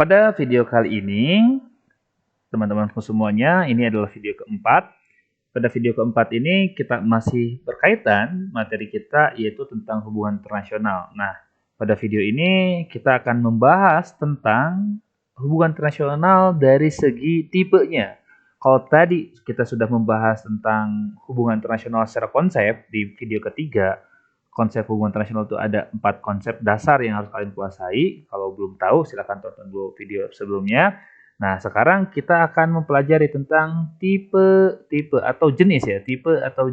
Pada video kali ini, teman-temanku semuanya, ini adalah video keempat. Pada video keempat ini kita masih berkaitan materi kita yaitu tentang hubungan internasional. Nah, pada video ini kita akan membahas tentang hubungan internasional dari segi tipenya. Kalau tadi kita sudah membahas tentang hubungan internasional secara konsep di video ketiga, konsep hubungan internasional itu ada 4 konsep dasar yang harus kalian kuasai. Kalau belum tahu, silahkan tonton dulu video sebelumnya. Nah, sekarang kita akan mempelajari tentang tipe atau jenis ya, tipe atau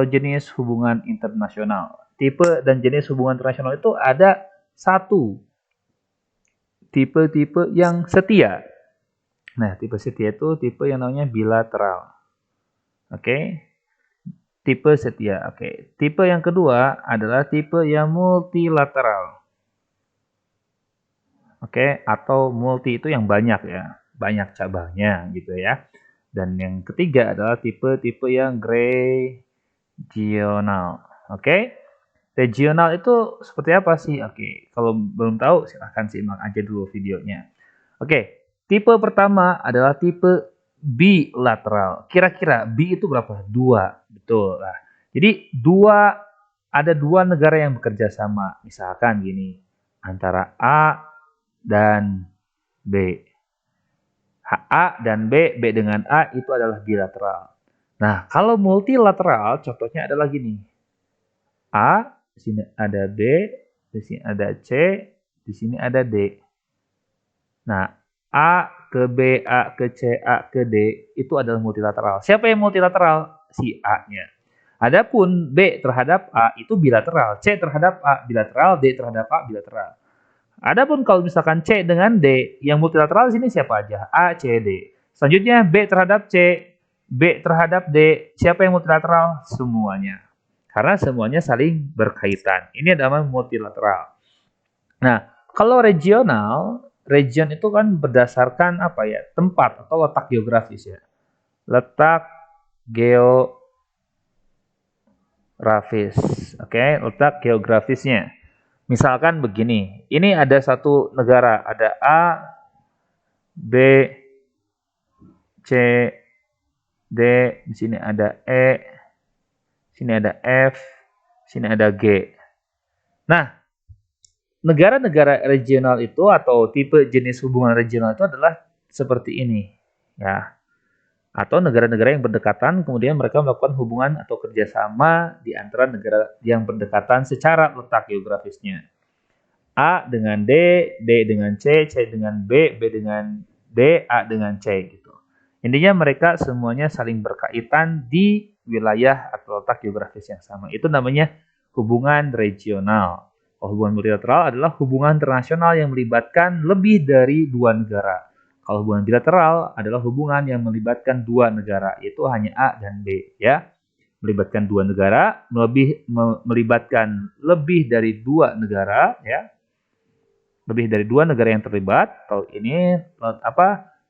jenis hubungan internasional. Tipe dan jenis hubungan internasional itu ada satu tipe yang setia. Nah, tipe setia itu tipe yang namanya bilateral. Oke. Tipe setia. Oke. Tipe yang kedua adalah tipe yang multilateral. Oke, atau multi itu yang banyak ya, banyak cabangnya gitu ya. Dan yang ketiga adalah tipe-tipe yang regional. Oke, regional itu seperti apa sih? Oke, kalau belum tahu silahkan simak aja dulu videonya. Oke, tipe pertama adalah tipe bilateral. Kira-kira B itu berapa? 2, betul lah. Jadi ada dua negara yang bekerja sama. Misalkan gini, antara A dan B. A dan B dengan A itu adalah bilateral. Nah, kalau multilateral contohnya adalah gini. A, di sini ada B, di sini ada C, di sini ada D. Nah, A ke B, A ke C, A ke D itu adalah multilateral. Siapa yang multilateral? Si A-nya. Adapun B terhadap A itu bilateral, C terhadap A bilateral, D terhadap A bilateral. Adapun kalau misalkan C dengan D, yang multilateral di sini siapa aja? A, C, D. Selanjutnya B terhadap C, B terhadap D. Siapa yang multilateral? Semuanya. Karena semuanya saling berkaitan. Ini adalah multilateral. Nah, kalau regional, region itu kan berdasarkan apa ya? Tempat atau letak geografis ya. Letak geografis. Oke, letak geografisnya. Misalkan begini, ini ada satu negara, ada A, B, C, D, di sini ada E, sini ada F, sini ada G. Nah, negara-negara regional itu atau tipe jenis hubungan regional itu adalah seperti ini, ya. Atau negara-negara yang berdekatan, kemudian mereka melakukan hubungan atau kerjasama di antara negara yang berdekatan secara letak geografisnya. A dengan D, D dengan C, C dengan B, B dengan D, A dengan C gitu. Intinya mereka semuanya saling berkaitan di wilayah atau letak geografis yang sama. Itu namanya hubungan regional. Hubungan multilateral adalah hubungan internasional yang melibatkan lebih dari 2 negara. Kalau hubungan bilateral adalah hubungan yang melibatkan 2 negara, yaitu hanya A dan B ya. Melibatkan 2 negara, melibatkan lebih dari 2 negara ya. Lebih dari 2 negara yang terlibat, atau ini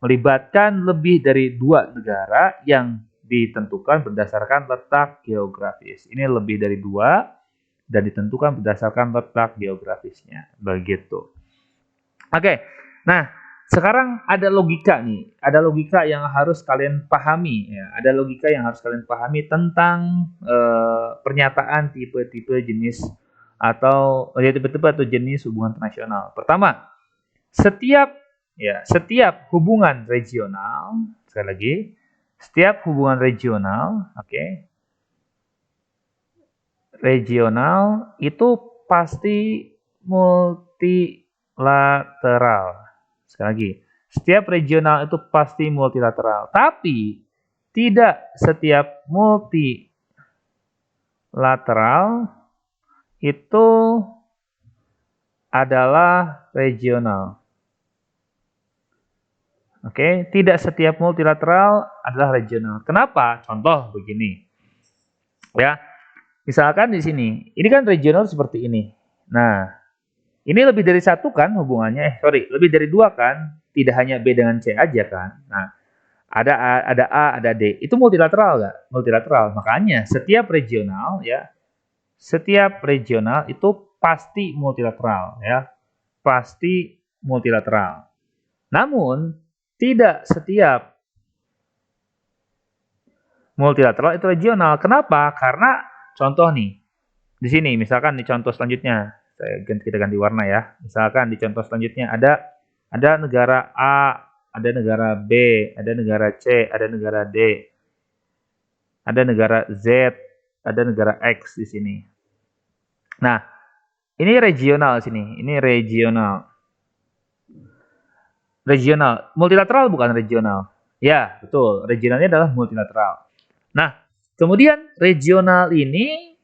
melibatkan lebih dari 2 negara yang ditentukan berdasarkan letak geografis. Ini lebih dari 2 dan ditentukan berdasarkan letak geografisnya. Begitu. Oke. Nah, sekarang ada logika nih. Ada logika yang harus kalian pahami ya. Ada logika yang harus kalian pahami tentang pernyataan tipe-tipe jenis atau tipe-tipe atau jenis hubungan internasional. Pertama, setiap hubungan regional, sekali lagi, setiap hubungan regional, regional itu pasti multilateral. Sekali lagi, setiap regional itu pasti multilateral, tapi tidak setiap multilateral itu adalah regional. Oke, tidak setiap multilateral adalah regional. Kenapa? Contoh begini. Ya. Misalkan di sini, ini kan regional seperti ini. Nah, ini lebih dari 1 kan hubungannya? Lebih dari 2 kan? Tidak hanya B dengan C aja kan? Nah, ada A, ada D. Itu multilateral nggak? Multilateral. Makanya setiap regional ya, setiap regional itu pasti multilateral ya. pasti multilateral. Namun, tidak setiap multilateral itu regional. Kenapa? Karena contoh nih, di sini misalkan di contoh selanjutnya, kita ganti warna ya. Misalkan di contoh selanjutnya ada negara A, ada negara B, ada negara C, ada negara D, ada negara Z, ada negara X di sini. Nah, ini regional sini, ini regional. Regional, multilateral bukan regional. Ya, betul. Regionalnya adalah multilateral. Nah, kemudian regional ini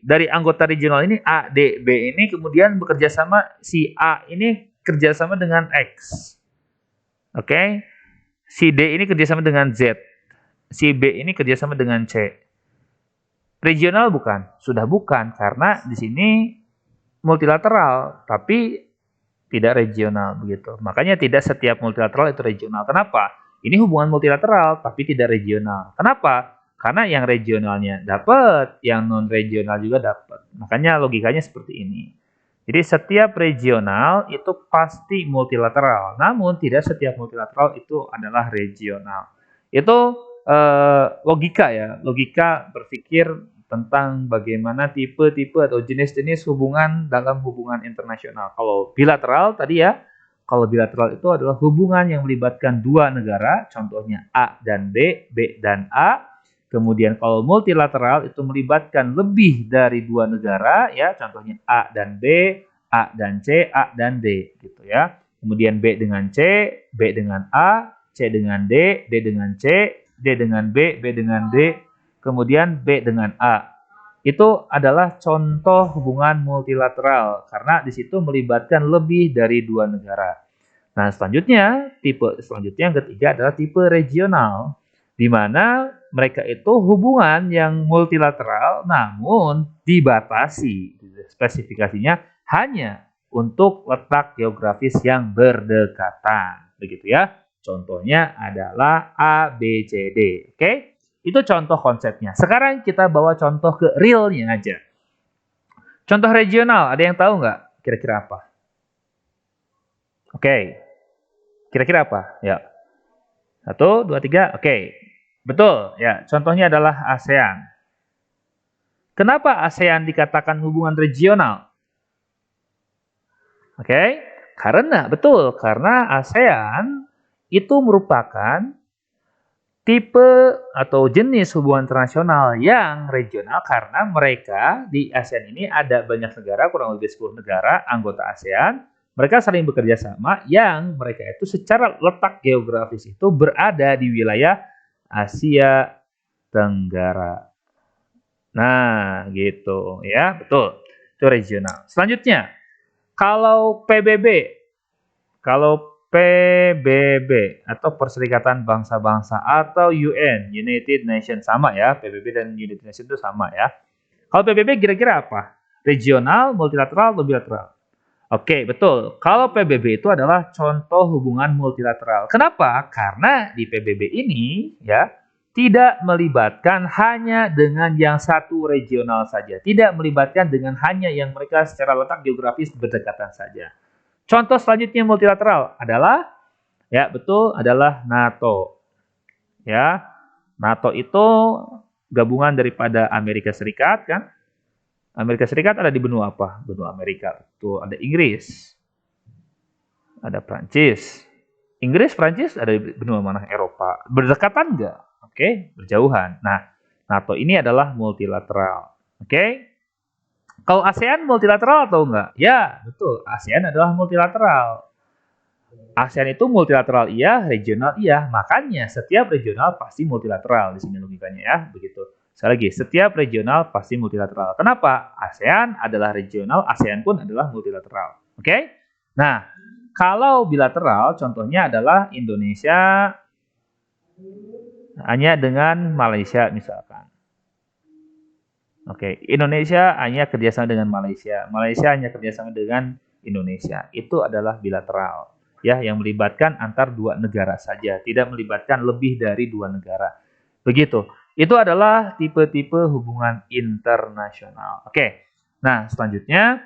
dari anggota regional ini A, D, B ini kemudian bekerja sama, si A ini kerjasama dengan X. Oke. Si D ini kerjasama dengan Z. Si B ini kerjasama dengan C. Regional bukan? Sudah bukan, karena di sini multilateral, tapi tidak regional begitu. Makanya tidak setiap multilateral itu regional. Kenapa? Ini hubungan multilateral tapi tidak regional. Kenapa? Karena yang regionalnya dapat, yang non regional juga dapat. Makanya logikanya seperti ini. Jadi setiap regional itu pasti multilateral. Namun tidak setiap multilateral itu adalah regional. Itu logika ya, logika berpikir tentang bagaimana tipe-tipe atau jenis-jenis hubungan dalam hubungan internasional. Kalau bilateral tadi ya, kalau bilateral itu adalah hubungan yang melibatkan dua negara, contohnya A dan B, B dan A. Kemudian kalau multilateral itu melibatkan lebih dari dua negara, ya, contohnya A dan B, A dan C, A dan D, gitu ya. Kemudian B dengan C, B dengan A, C dengan D, D dengan C, D dengan B, B dengan D, kemudian B dengan A. Itu adalah contoh hubungan multilateral karena di situ melibatkan lebih dari dua negara. Nah, selanjutnya, tipe selanjutnya yang ketiga adalah tipe regional, di mana mereka itu hubungan yang multilateral namun dibatasi spesifikasinya hanya untuk letak geografis yang berdekatan. Begitu ya. Contohnya adalah A, B, C, D. Oke? Itu contoh konsepnya. Sekarang kita bawa contoh ke realnya aja. Contoh regional, ada yang tahu nggak? Kira-kira apa? Oke. Kira-kira apa? Ya. 1, 2, 3. Oke. Betul. Ya. Contohnya adalah ASEAN. Kenapa ASEAN dikatakan hubungan regional? Oke. Karena ASEAN itu merupakan tipe atau jenis hubungan internasional yang regional karena mereka di ASEAN ini ada banyak negara, kurang lebih 10 negara anggota ASEAN. Mereka saling bekerja sama yang mereka itu secara letak geografis itu berada di wilayah Asia Tenggara. Nah, gitu ya, betul. Itu regional. Selanjutnya, kalau PBB atau Perserikatan Bangsa-Bangsa atau UN, United Nations, sama ya, PBB dan United Nations itu sama ya. Kalau PBB kira-kira apa? Regional, multilateral, atau bilateral? Oke, betul. Kalau PBB itu adalah contoh hubungan multilateral. Kenapa? Karena di PBB ini ya tidak melibatkan hanya dengan yang satu regional saja. Tidak melibatkan dengan hanya yang mereka secara letak geografis berdekatan saja. Contoh selanjutnya multilateral adalah, ya betul, adalah NATO. Ya, NATO itu gabungan daripada Amerika Serikat kan. Amerika Serikat ada di benua apa? Benua Amerika. Itu ada Inggris, ada Prancis. Inggris, Prancis ada di benua mana? Eropa. Berdekatan enggak? Oke, berjauhan. Nah, NATO ini adalah multilateral. Oke. Kalau ASEAN multilateral atau enggak? Ya, betul. ASEAN adalah multilateral. ASEAN itu multilateral iya, regional iya. Makanya setiap regional pasti multilateral di sini logikanya ya, begitu. Sekali lagi, setiap regional pasti multilateral. Kenapa? ASEAN adalah regional, ASEAN pun adalah multilateral. Oke? Nah, kalau bilateral contohnya adalah Indonesia hanya dengan Malaysia misalkan. Oke, Indonesia hanya kerjasama dengan Malaysia. Malaysia hanya kerjasama dengan Indonesia. Itu adalah bilateral, ya, yang melibatkan antar dua negara saja, tidak melibatkan lebih dari dua negara. Begitu. Itu adalah tipe-tipe hubungan internasional. Oke. Nah, selanjutnya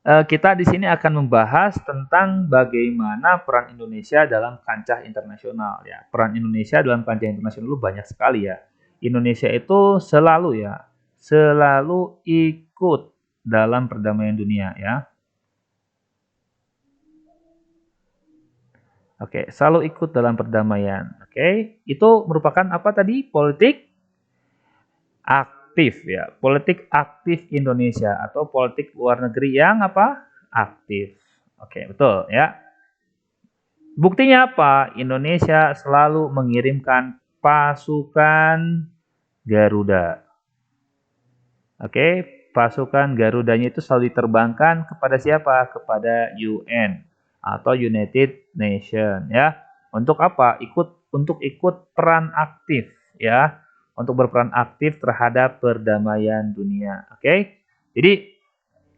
kita di sini akan membahas tentang bagaimana peran Indonesia dalam kancah internasional ya. Peran Indonesia dalam kancah internasional itu banyak sekali ya. Indonesia itu selalu ikut dalam perdamaian dunia ya. Oke, selalu ikut dalam perdamaian. Oke, itu merupakan apa tadi? Politik aktif ya. Politik aktif Indonesia atau politik luar negeri yang apa? Aktif. Oke, betul ya. Buktinya apa? Indonesia selalu mengirimkan pasukan Garuda. Oke, pasukan Garudanya itu selalu diterbangkan kepada siapa? Kepada UN atau United Nation ya. Untuk apa? Untuk ikut peran aktif ya. Untuk berperan aktif terhadap perdamaian dunia. Oke. Jadi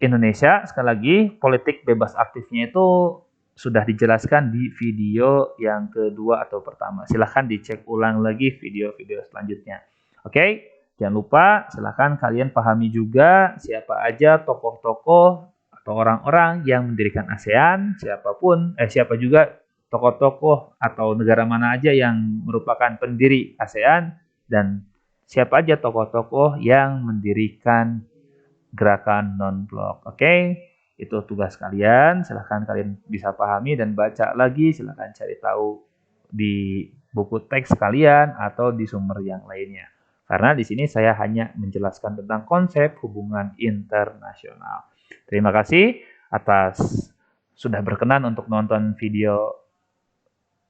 Indonesia sekali lagi politik bebas aktifnya itu sudah dijelaskan di video yang kedua atau pertama. Silahkan dicek ulang lagi video-video selanjutnya. Oke, jangan lupa silahkan kalian pahami juga siapa aja tokoh-tokoh atau orang-orang yang mendirikan ASEAN, siapa juga tokoh-tokoh atau negara mana aja yang merupakan pendiri ASEAN dan siapa aja tokoh-tokoh yang mendirikan gerakan non-blok. Oke, itu tugas kalian. Silahkan kalian bisa pahami dan baca lagi. Silahkan cari tahu di buku teks kalian atau di sumber yang lainnya. Karena di sini saya hanya menjelaskan tentang konsep hubungan internasional. Terima kasih atas sudah berkenan untuk nonton video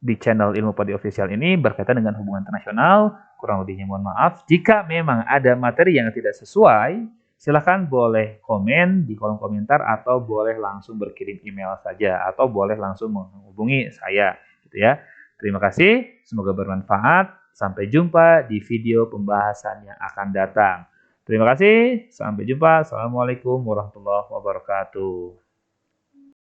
di channel Ilmu Padi Official ini berkaitan dengan hubungan internasional. Kurang lebihnya mohon maaf. Jika memang ada materi yang tidak sesuai, silahkan boleh komen di kolom komentar atau boleh langsung berkirim email saja atau boleh langsung menghubungi saya gitu ya. Terima kasih, semoga bermanfaat. Sampai jumpa di video pembahasan yang akan datang. Terima kasih, sampai jumpa. Assalamualaikum warahmatullahi wabarakatuh.